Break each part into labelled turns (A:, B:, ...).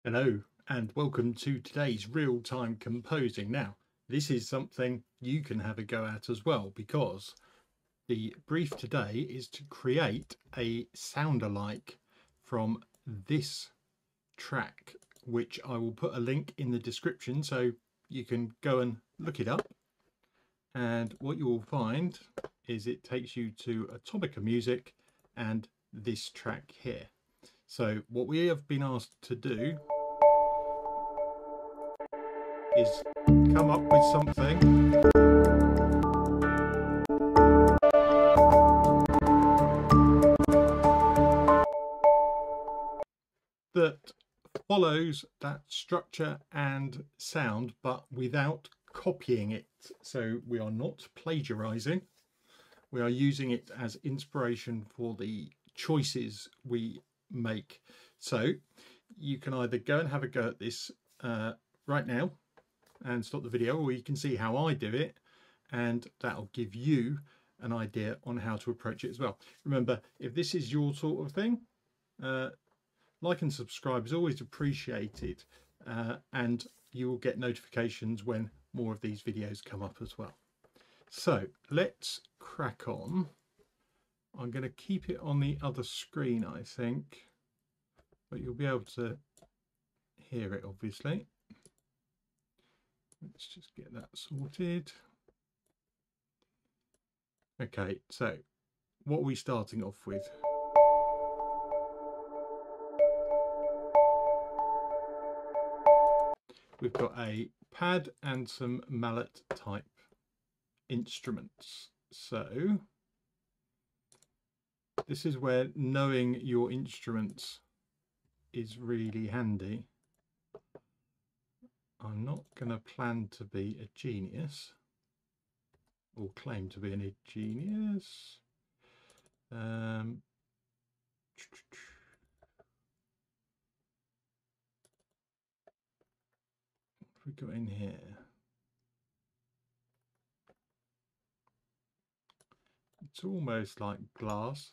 A: Hello and welcome to today's real-time composing. Now, this is something you can have a go at as well, because the brief today is to create a sound alike from this track, which I will put a link in the description so you can go and look it up. And what you will find is it takes you to Atomica Music and this track here. So what we have been asked to do is come up with something that follows that structure and sound but without copying it. So we are not plagiarizing, we are using it as inspiration for the choices we make. So you can either go and have a go at this right now and stop the video, or you can see how I do it, and that'll give you an idea on how to approach it as well. Remember, if this is your sort of thing, like and subscribe is always appreciated, and you will get notifications when more of these videos come up as well. So let's crack on. I'm going to keep it on the other screen, I think, but you'll be able to hear it obviously. Let's just get that sorted. Okay, so what are we starting off with? We've got a pad and some mallet type instruments. So this is where knowing your instruments is really handy. I'm not going to plan to be a genius or claim to be a genius. What have we got in here? It's almost like glass.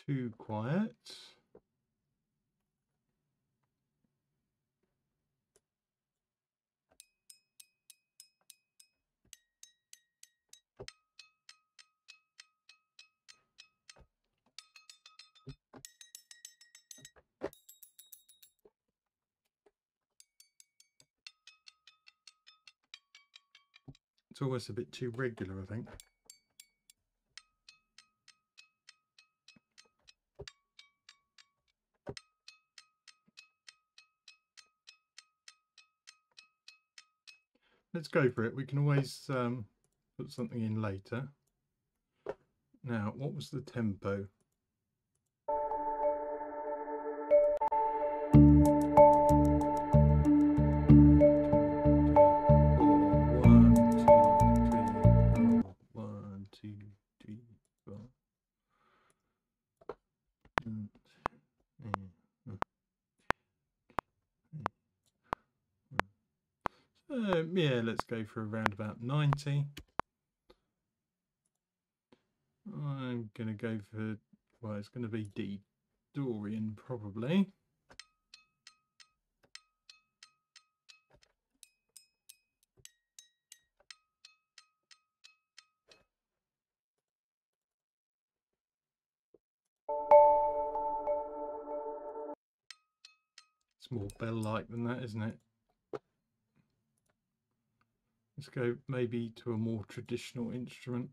A: Too quiet. It's almost a bit too regular, I think. Let's go for it. We can always put something in later. Now, what was the tempo? Yeah, let's go for around about 90. I'm going to go for, well, it's going to be D Dorian probably. It's more bell-like than that, isn't it? Let's go maybe to a more traditional instrument.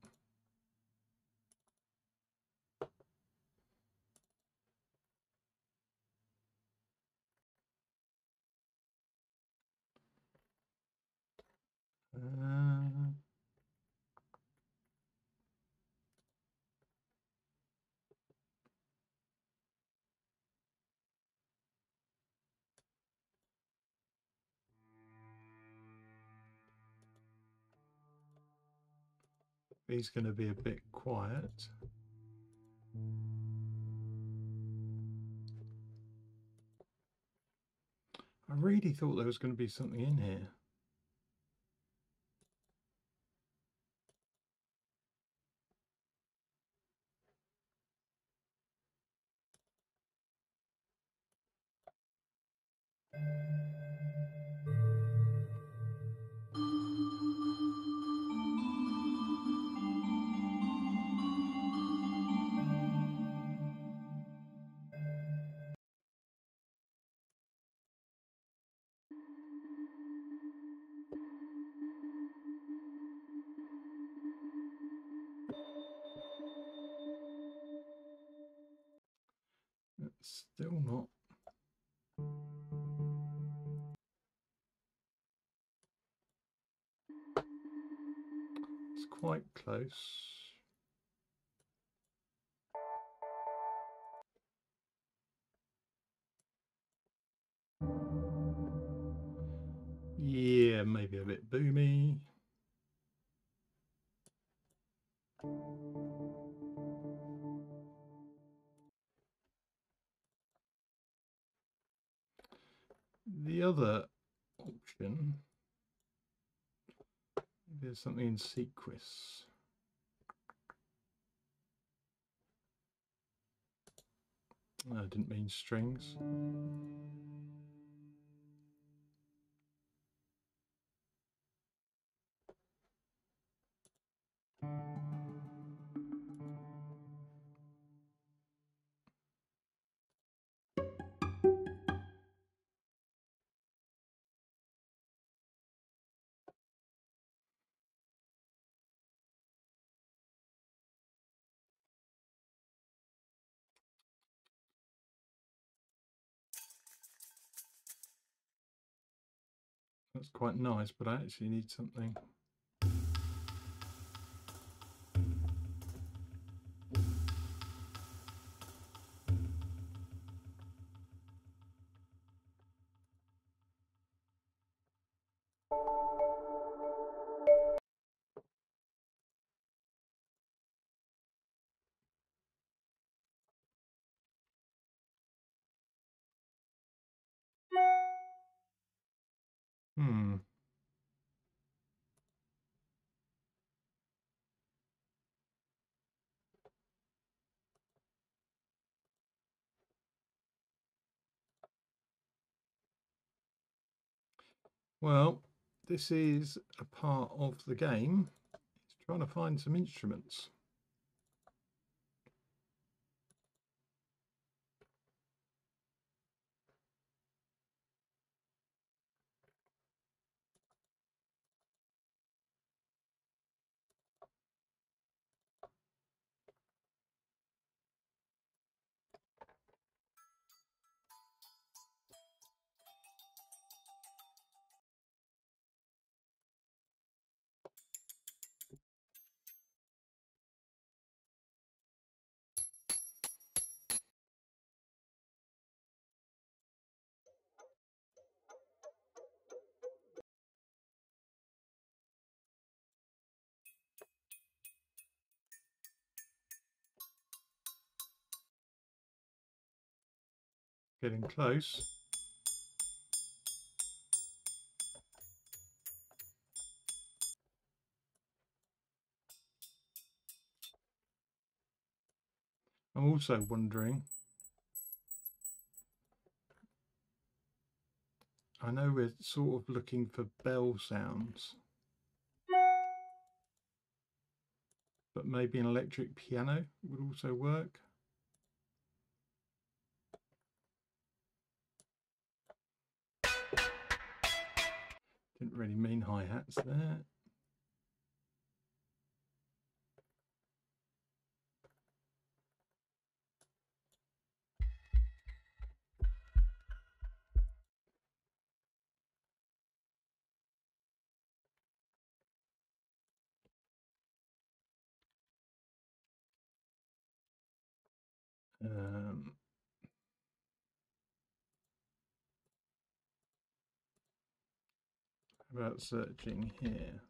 A: he's going to be a bit quiet. I really thought there was going to be something in here. It's still not. It's quite close. Yeah, maybe a bit boomy. The other option, there's something in sequence. I didn't mean strings. That's quite nice, but I actually need something. Hmm. Well, this is a part of the game. It's trying to find some instruments. Getting close. I'm also wondering, I know we're sort of looking for bell sounds, but maybe an electric piano would also work. Didn't really mean hi-hats there. How about searching here?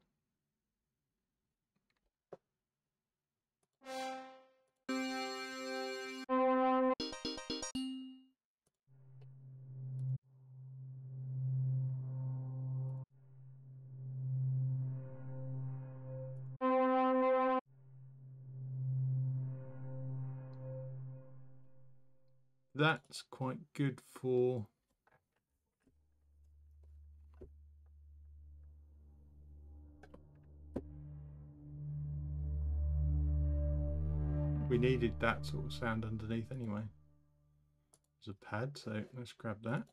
A: that's quite good for we needed that sort of sound underneath anyway. There's a pad, so let's grab that.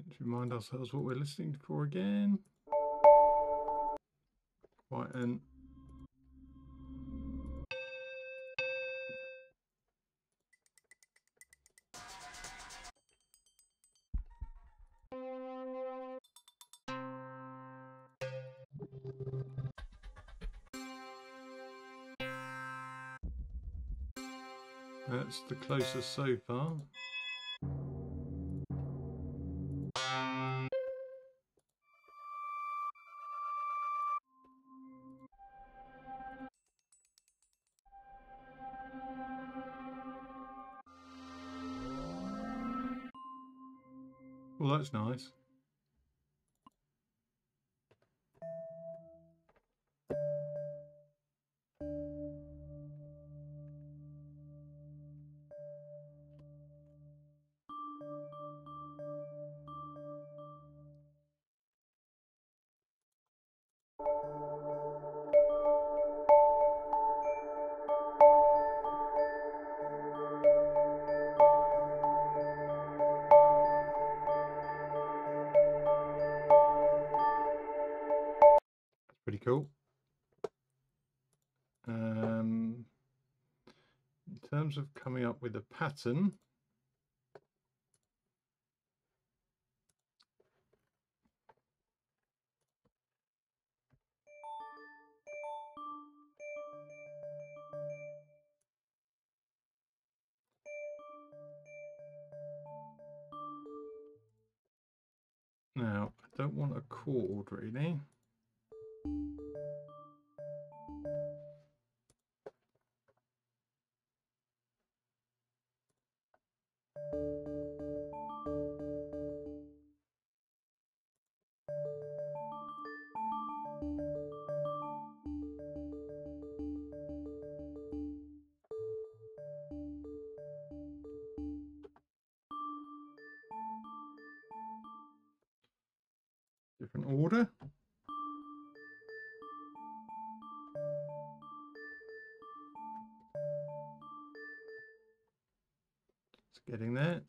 A: Let's remind ourselves what we're listening for again. Quite an that's the closest so far. Well, that's nice. Pretty cool. In terms of coming up with a pattern, now I don't want a chord really. Different order. It's getting there.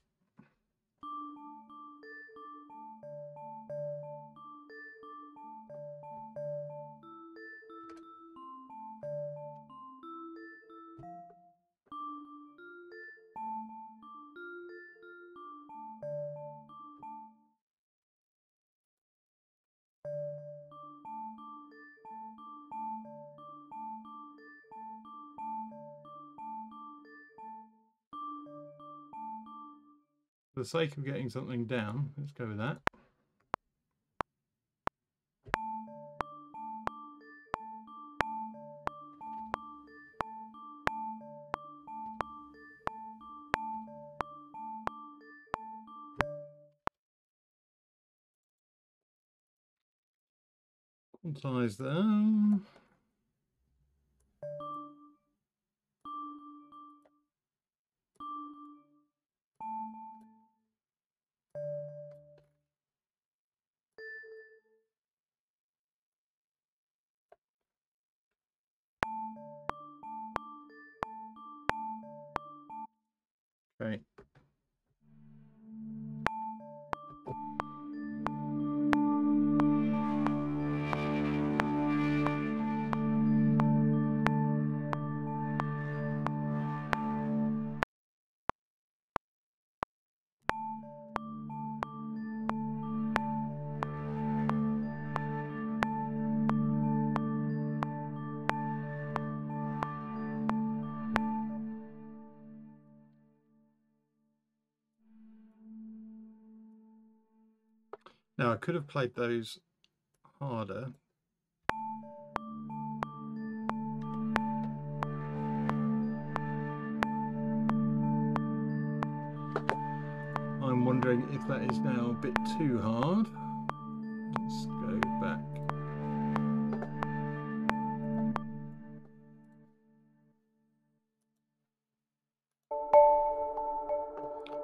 A: For the sake of getting something down, let's go with that. Quantize them. Okay. Now I could have played those harder. I'm wondering if that is now a bit too hard. Let's go back.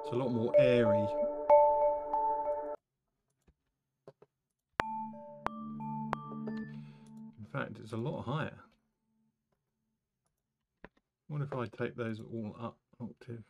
A: It's a lot more airy. In fact, it's a lot higher. What if I take those all up an octave?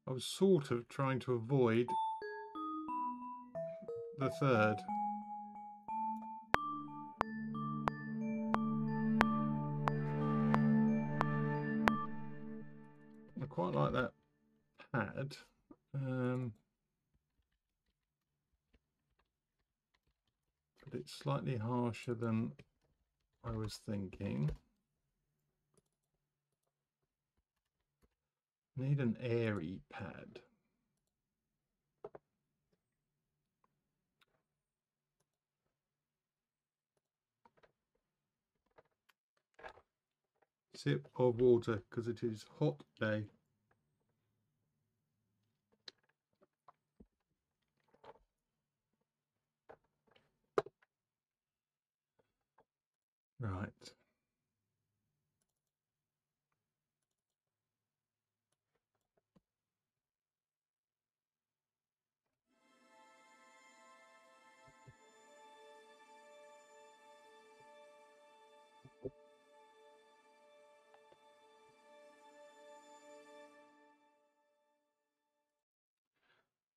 A: I was sort of trying to avoid the third. I quite like that pad. But it's slightly harsher than I was thinking. Need an airy pad. Sip of water because it is hot day. Right.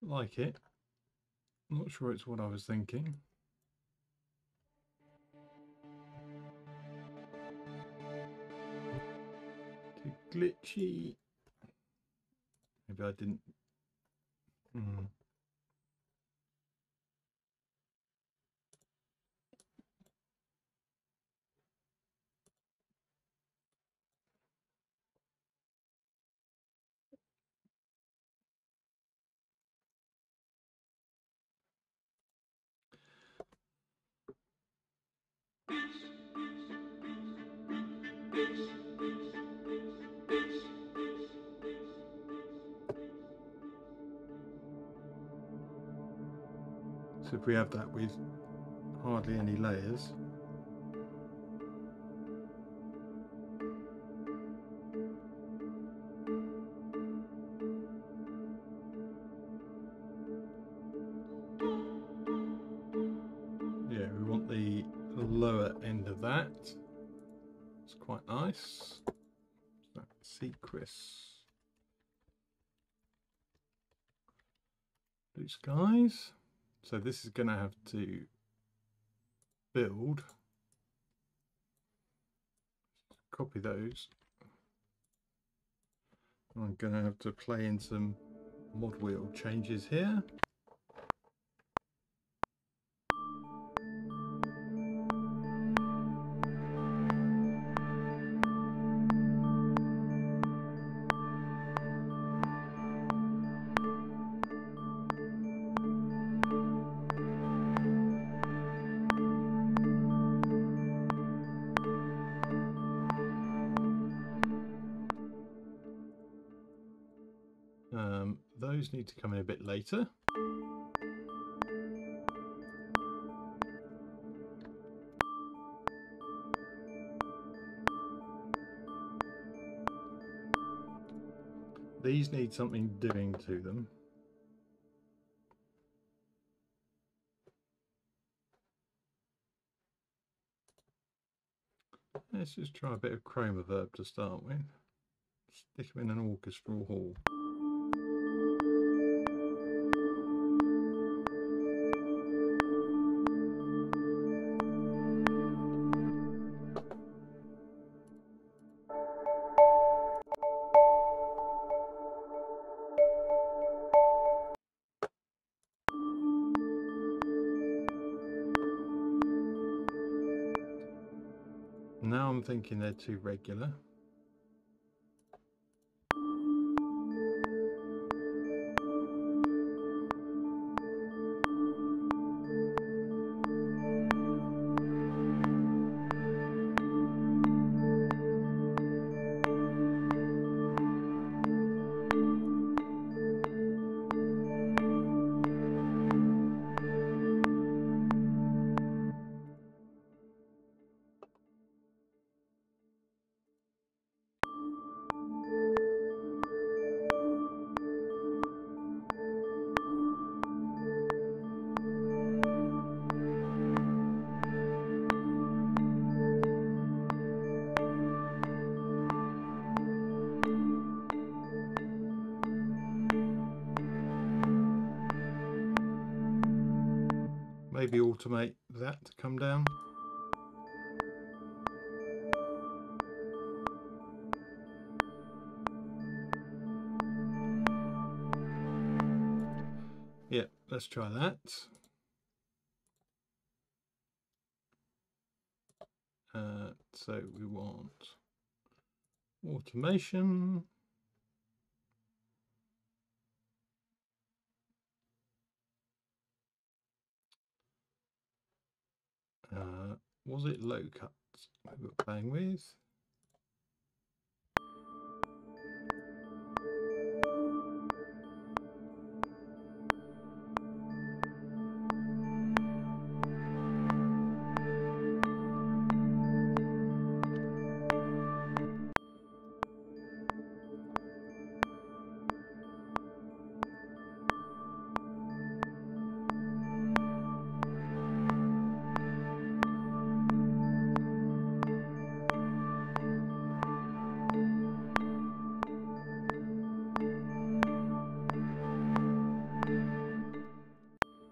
A: Like it. I'm not sure it's what I was thinking. Too glitchy. Maybe I didn't. So if we have that with hardly any layers. Yeah, we want the lower end of that. It's quite nice. That Seacrest. Blue skies. So this is going to have to build. Copy those. I'm going to have to play in some mod wheel changes here. Those need to come in a bit later. These need something doing to them. Let's just try a bit of chroma verb to start with. Stick them in an orchestral hall. I'm thinking they're too regular. Maybe automate that to come down. Yeah, let's try that. So we want automation. Was it low cuts we were playing with?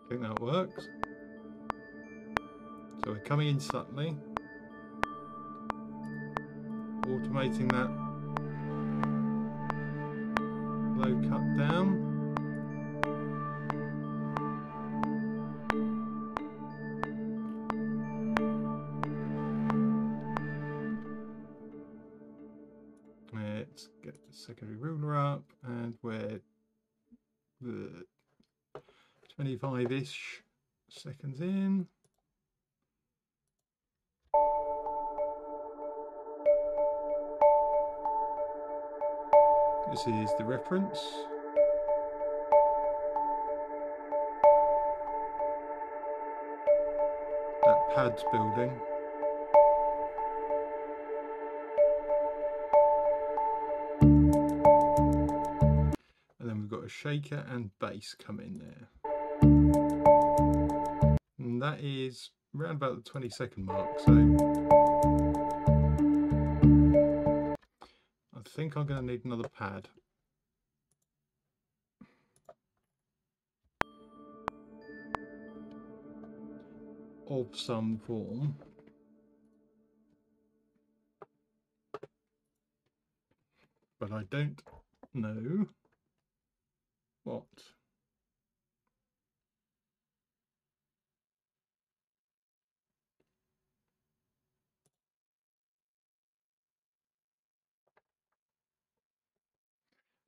A: I think that works. So we're coming in subtly, automating that low cut down. Let's get the secondary ruler up, and we're the 25-ish seconds in. This is the reference. That pad's building. And then we've got a shaker and bass come in there. And that is around about the 20-second mark, so I think I'm going to need another pad. Of some form. But I don't know what.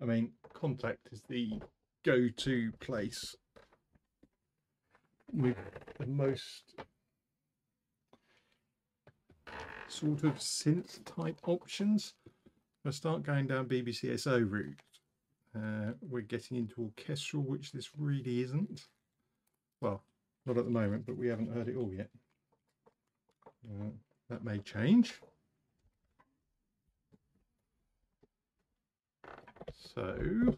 A: I mean, Contact is the go-to place with the most sort of synth type options. If I start going down BBCSO route, we're getting into orchestral, which this really isn't. Well, not at the moment, but we haven't heard it all yet. That may change. So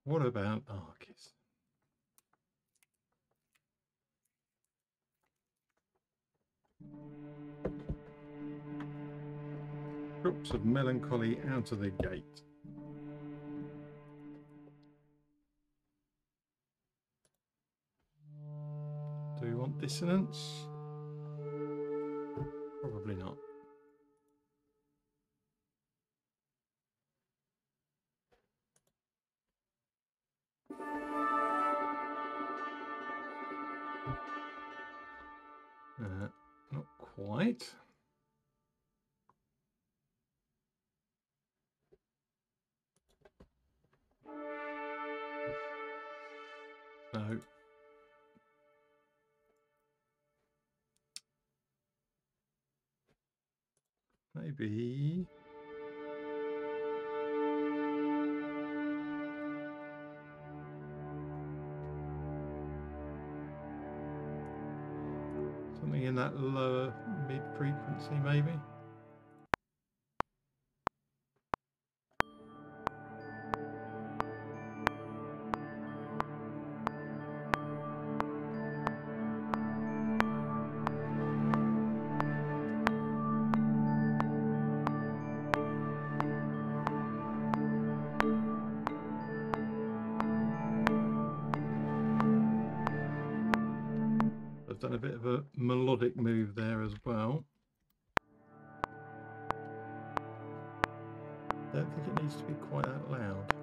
A: what about Arcus? Drops of melancholy out of the gate. Do we want dissonance? Probably not. Not quite. No. Maybe. Something in that lower mid frequency, maybe. I've done a bit of a melodic move there as well. Don't think it needs to be quite that loud.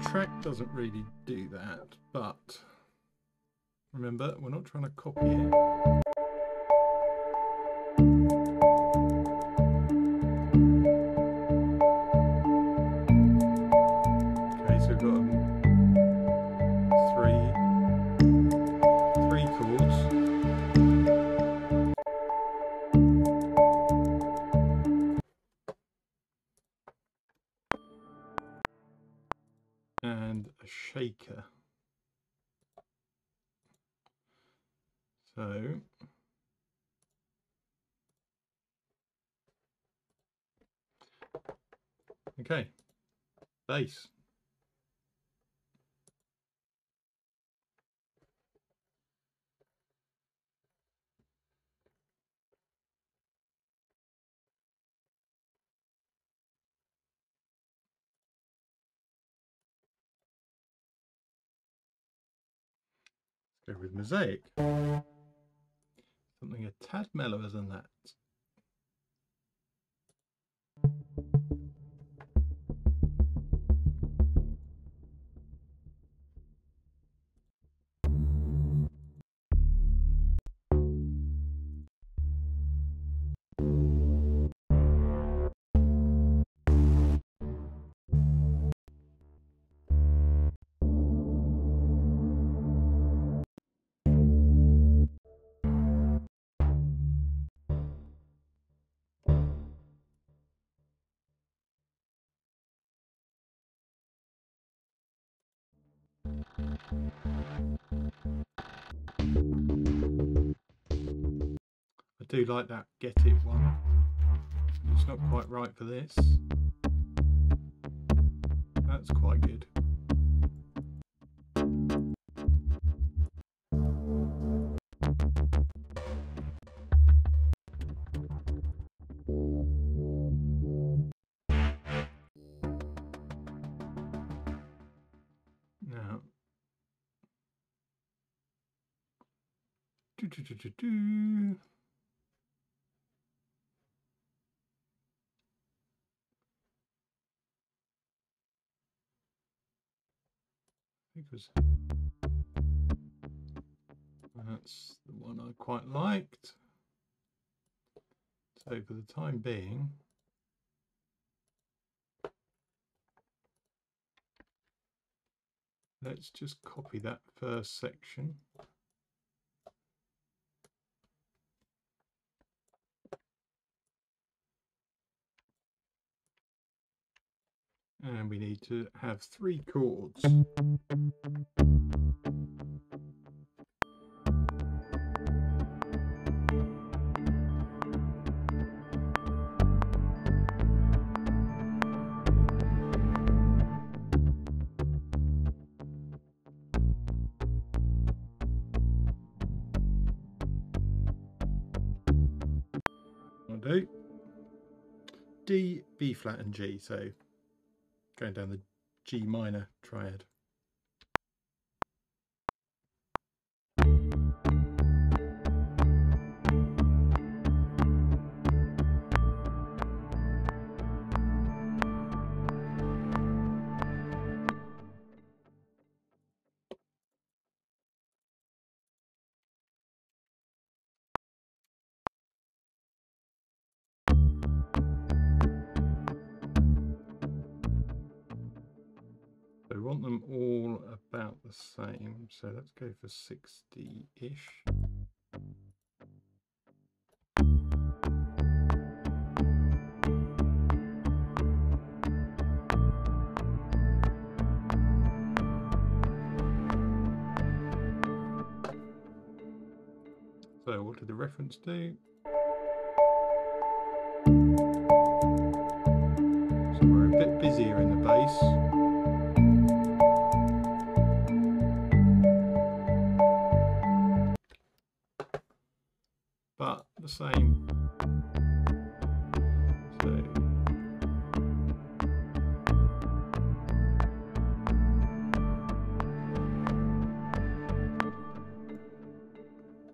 A: Track doesn't really do that, but remember, we're not trying to copy it. Okay, so we've got three chords. And a shaker. So okay, bass. Go with mosaic. Something a tad mellower than that. I do like that get it one. It's not quite right for this. That's quite good. Now, because that's the one I quite liked. So for the time being, let's just copy that first section. And we need to have 3 chords. do. D, B flat and G, so going down the G minor triad. So we want them all about the same, so let's go for 60-ish. So what did the reference do? So we're a bit busier in the bass. But the same. So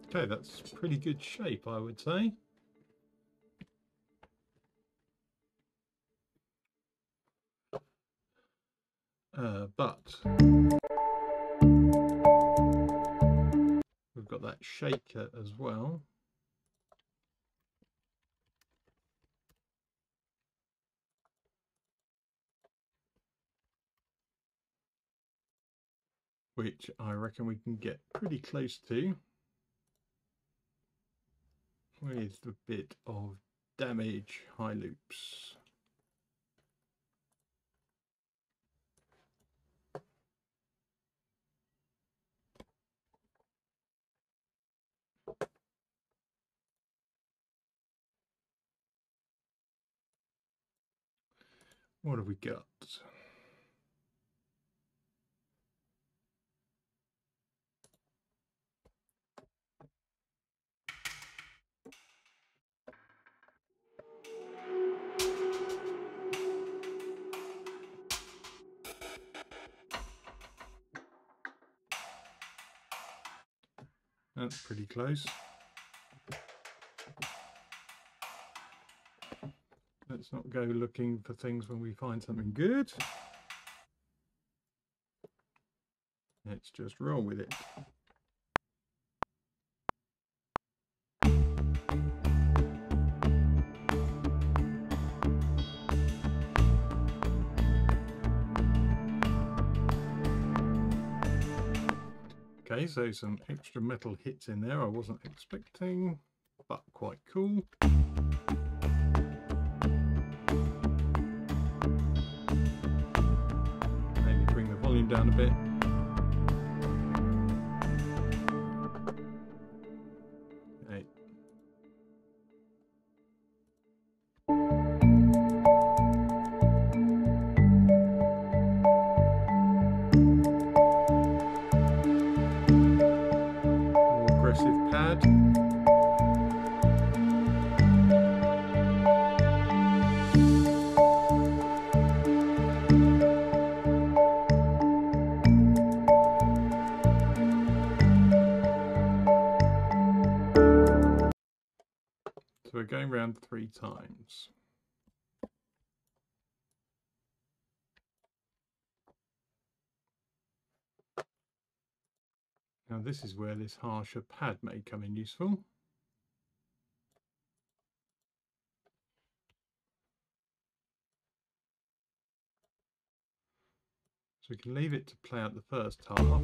A: okay, that's pretty good shape, I would say. But we've got that shaker as well. Which I reckon we can get pretty close to with a bit of damage high loops. What have we got? That's pretty close. Let's not go looking for things when we find something good. Let's just roll with it. Okay, so some extra metal hits in there I wasn't expecting, but quite cool. Maybe bring the volume down a bit. Okay. More aggressive pad. So we're going round 3 times. Now this is where this harsher pad may come in useful. So we can leave it to play out the first half.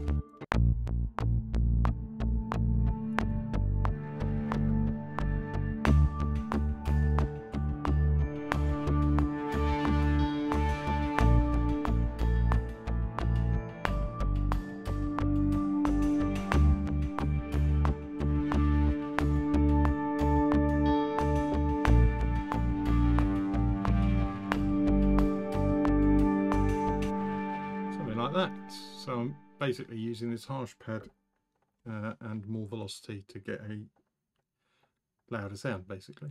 A: That. So I'm basically using this harsh pad and more velocity to get a louder sound basically.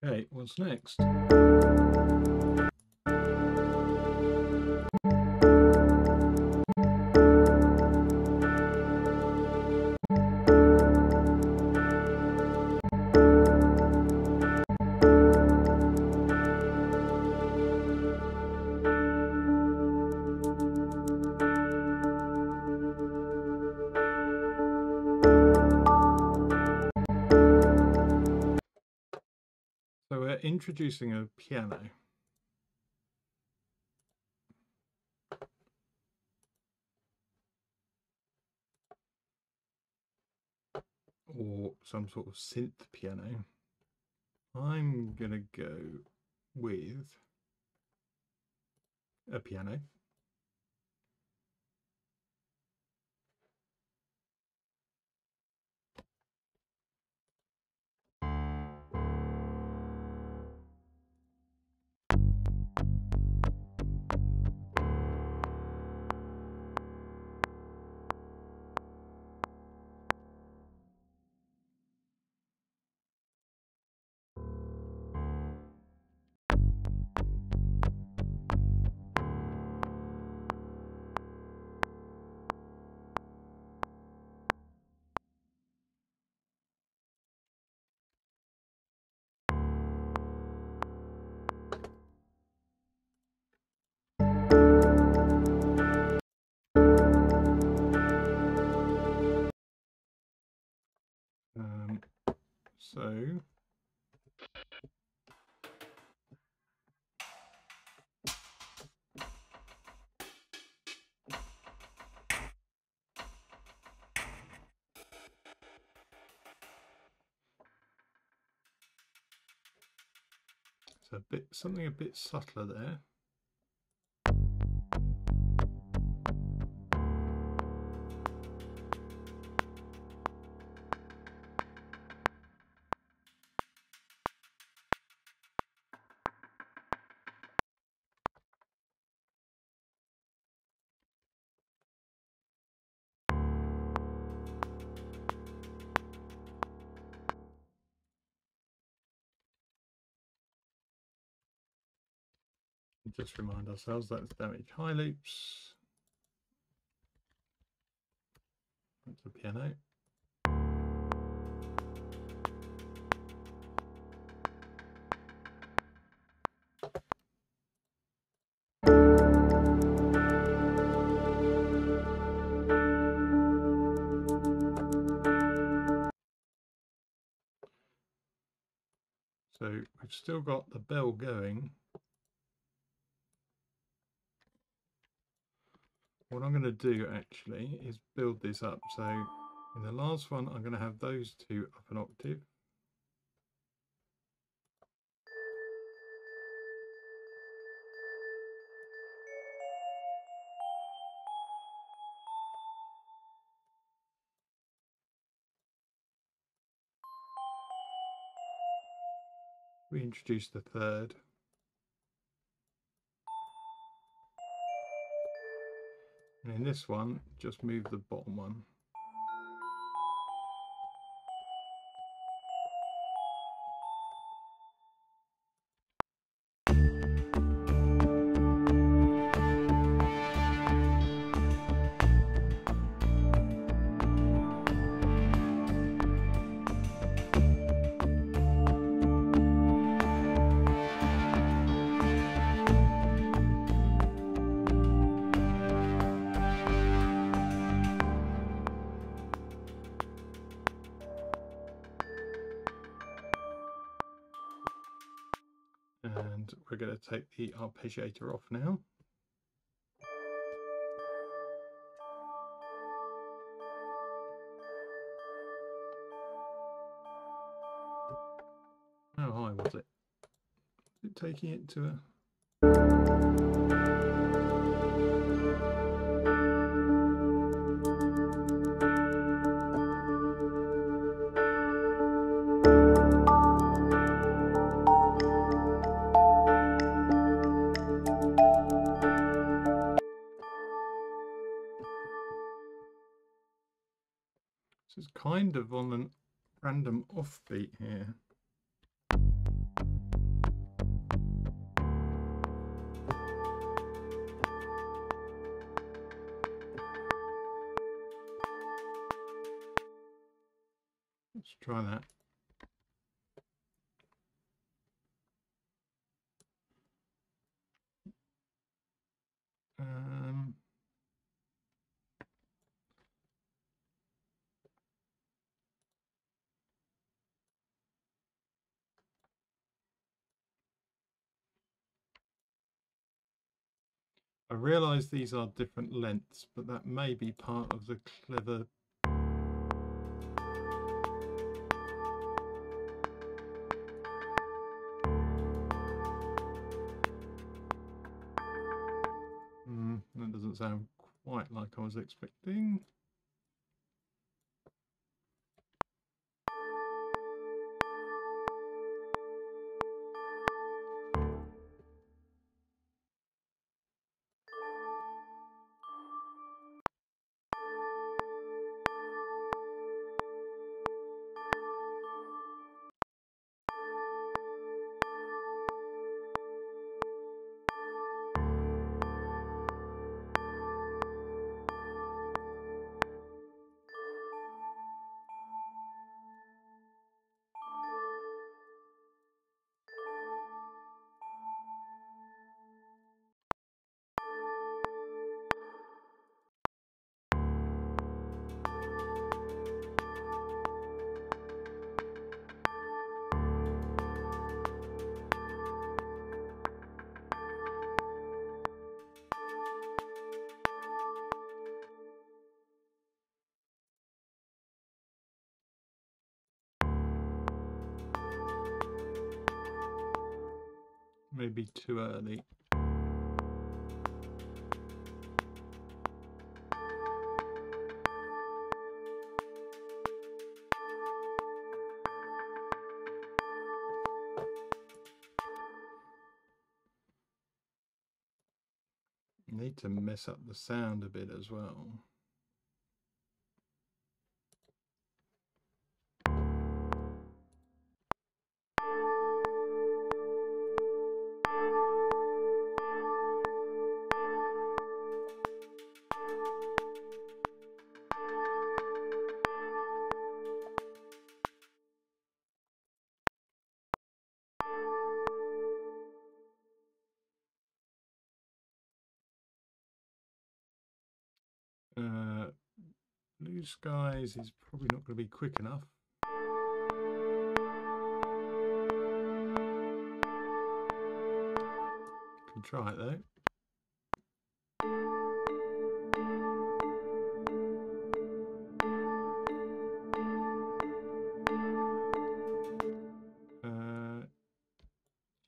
A: Okay, what's next? So we're introducing a piano. Or some sort of synth piano. I'm gonna go with a piano. So something a bit subtler there. Just remind ourselves that's damaged high loops. That's the piano. So we've still got the bell going. What I'm going to do actually is build this up. So in the last one, I'm going to have those two up an octave. We introduce the third. And in this one, just move the bottom one. And we're going to take the arpeggiator off now. How high was it? Was it taking it to a... So it's kind of on a random offbeat here. Let's try that. I realise these are different lengths, but that may be part of the clever. That doesn't sound quite like I was expecting. Maybe too early. Need to mess up the sound a bit as well. Blue skies is probably not going to be quick enough. Can try it though.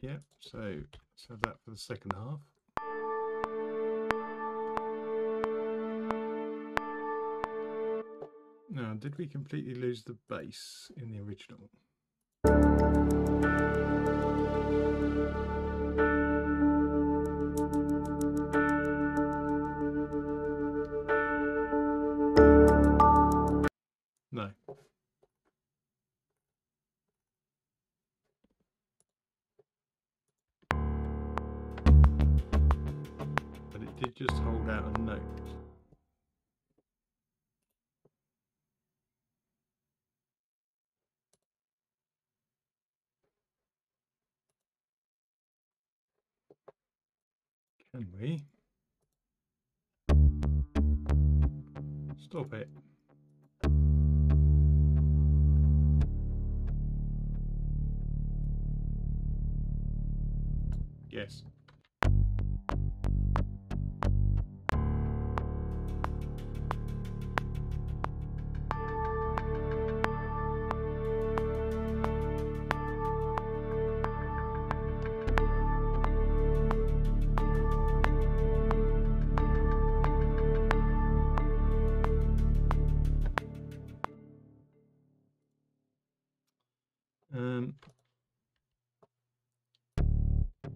A: Yeah, so let's have that for the second half. Now, did we completely lose the bass in the original? No. But it did just hold out a note. Can we stop it? Yes.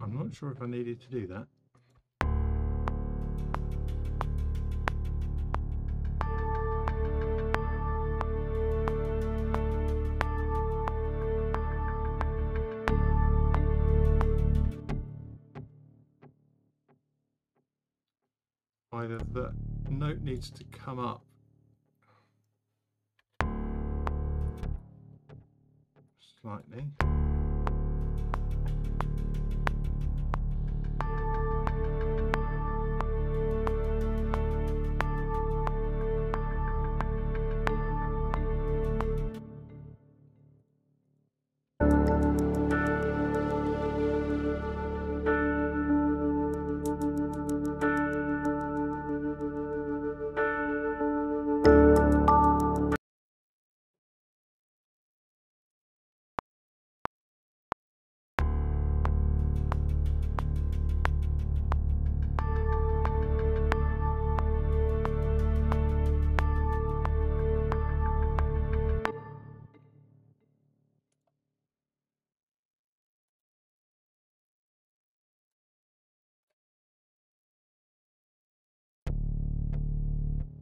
A: I'm not sure if I needed to do that. Either the note needs to come up slightly.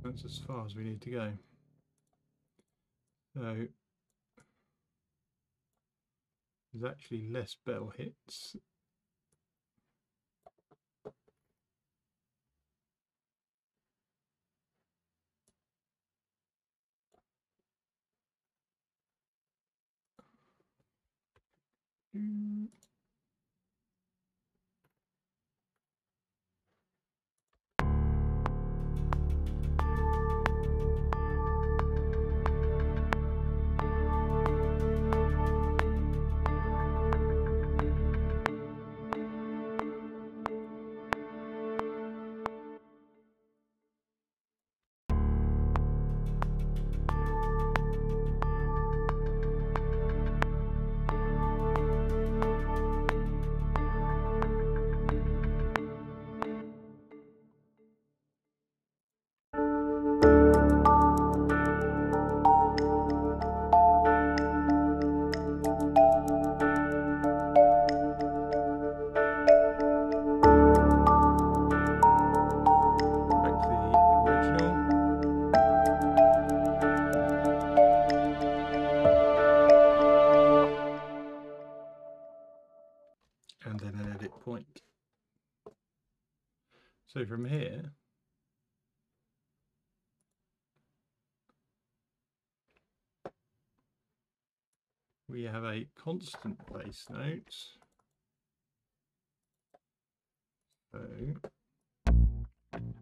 A: That's as far as we need to go. So there's actually less bell hits. And then an edit point. So from here, we have a constant bass note. So we can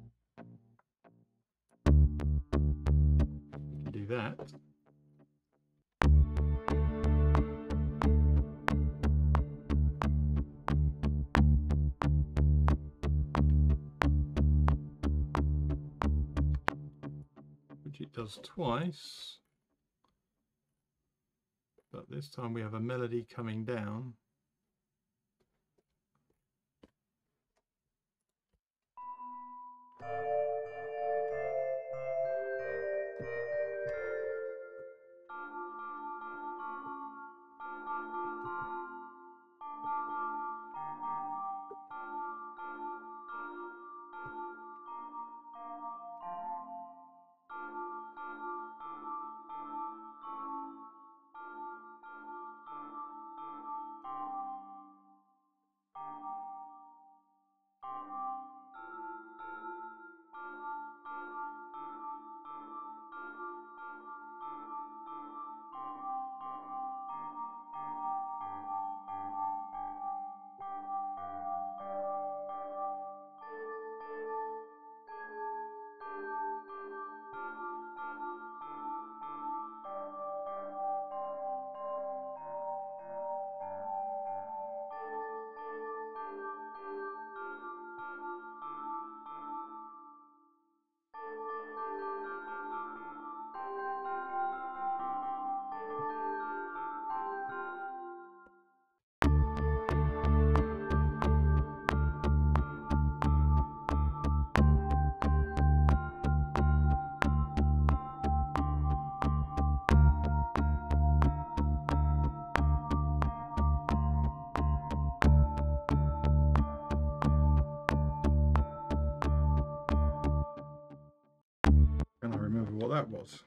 A: do that. Which it does twice, but this time we have a melody coming down. And I remember what that was.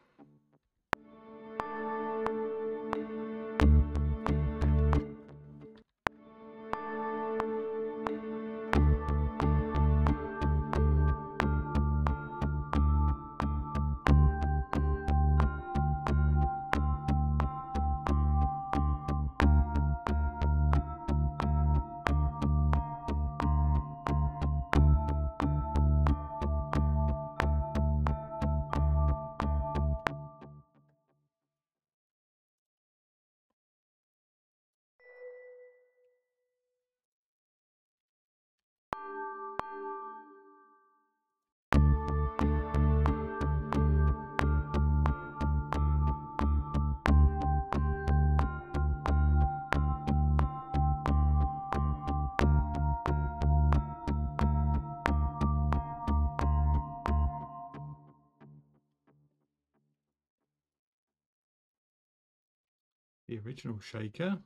A: the original shaker.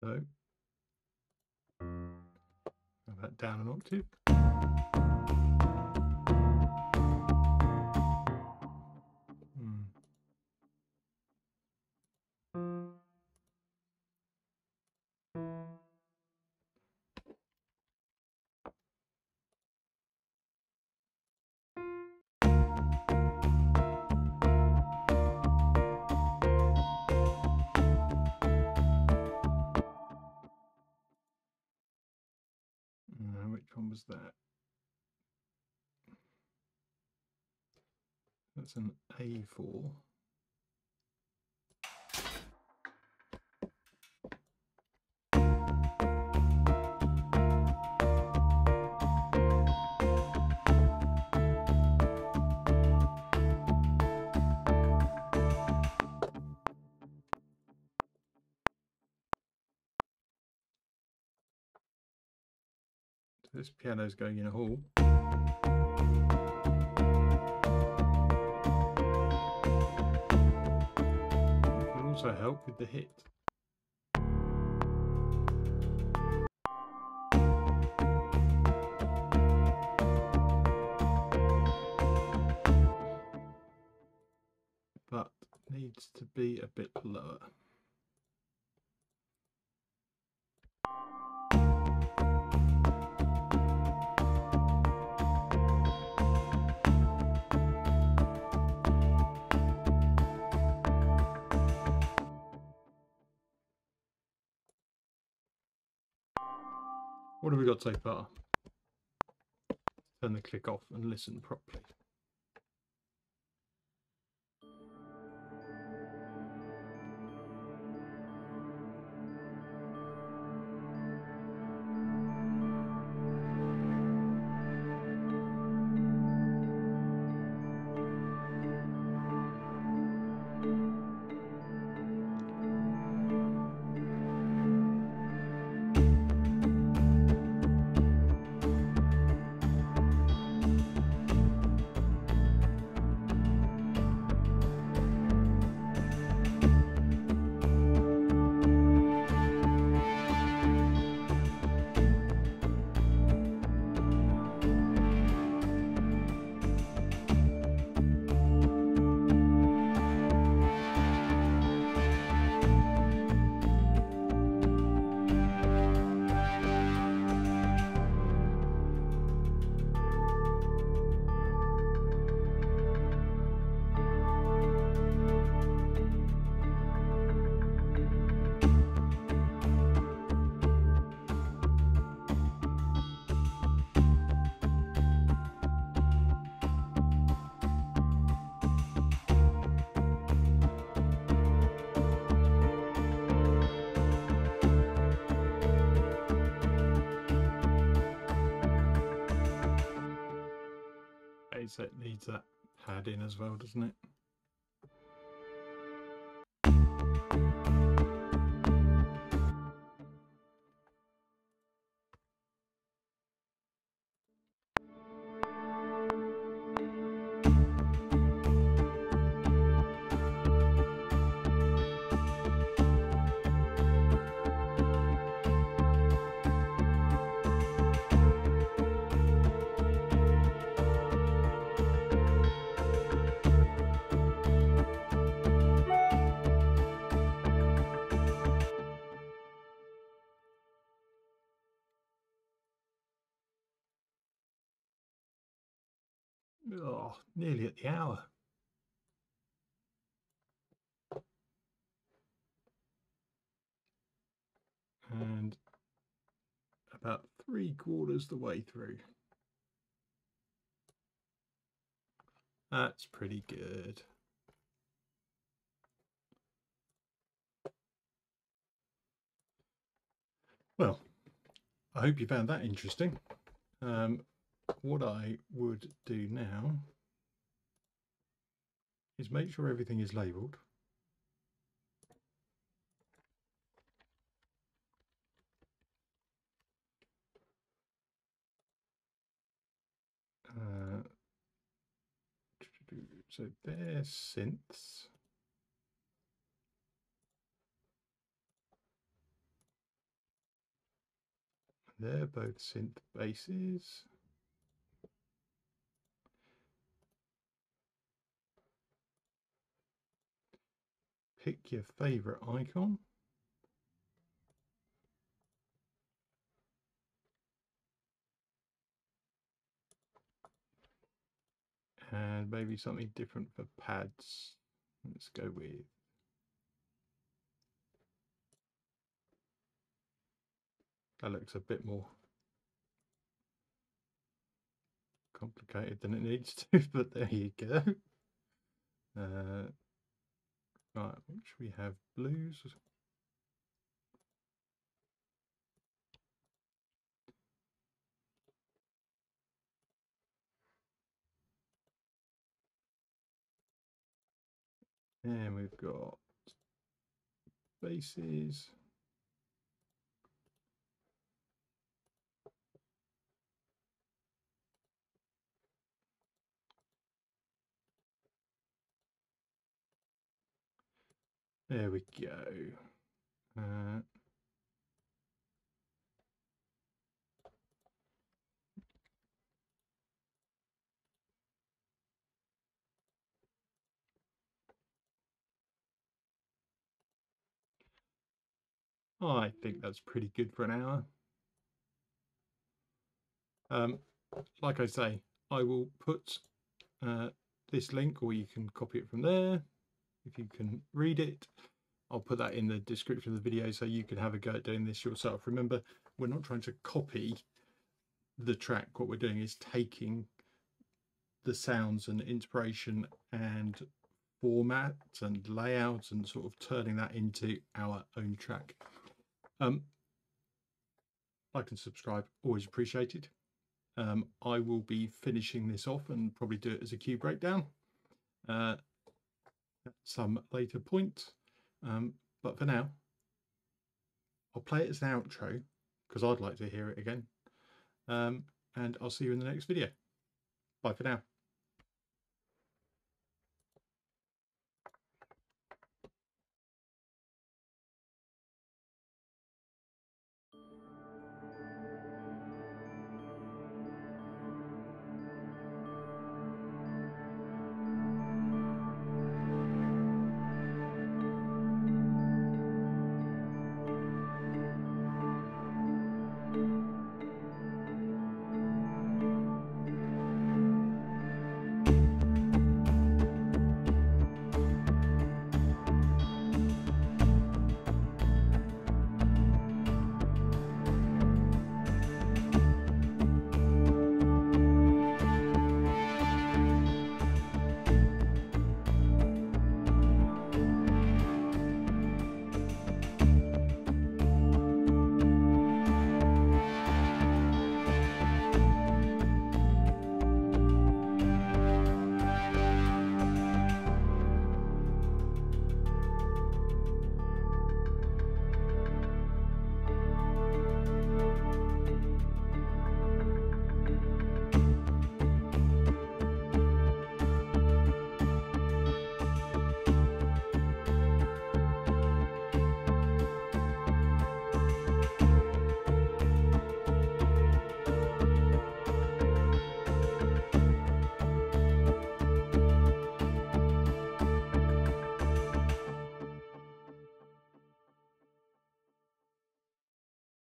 A: So, have that down an octave. Which one was that? That's an A4. This piano's going in a hall. It will also help with the hit. But needs to be a bit lower. What have we got so far? Turn the click off and listen properly. So it needs that pad in as well, doesn't it? Oh, nearly at the hour. about 3/4 the way through. That's pretty good. Well, I hope you found that interesting. What I would do now is make sure everything is labelled. So they're synths. They're both synth basses. Pick your favourite icon. And maybe something different for pads. Let's go with that. Looks a bit more complicated than it needs to, but there you go. Right, which we have blues. And we've got basses. There we go. I think that's pretty good for an hour. Like I say, I will put this link, or you can copy it from there if you can read it. I'll put that in the description of the video so you can have a go at doing this yourself. Remember, we're not trying to copy the track. What we're doing is taking the sounds and inspiration and formats and layouts and sort of turning that into our own track. Like and subscribe, always appreciated. I will be finishing this off and probably do it as a cue breakdown at some later point. But for now, I'll play it as an outro because I'd like to hear it again. And I'll see you in the next video. Bye for now.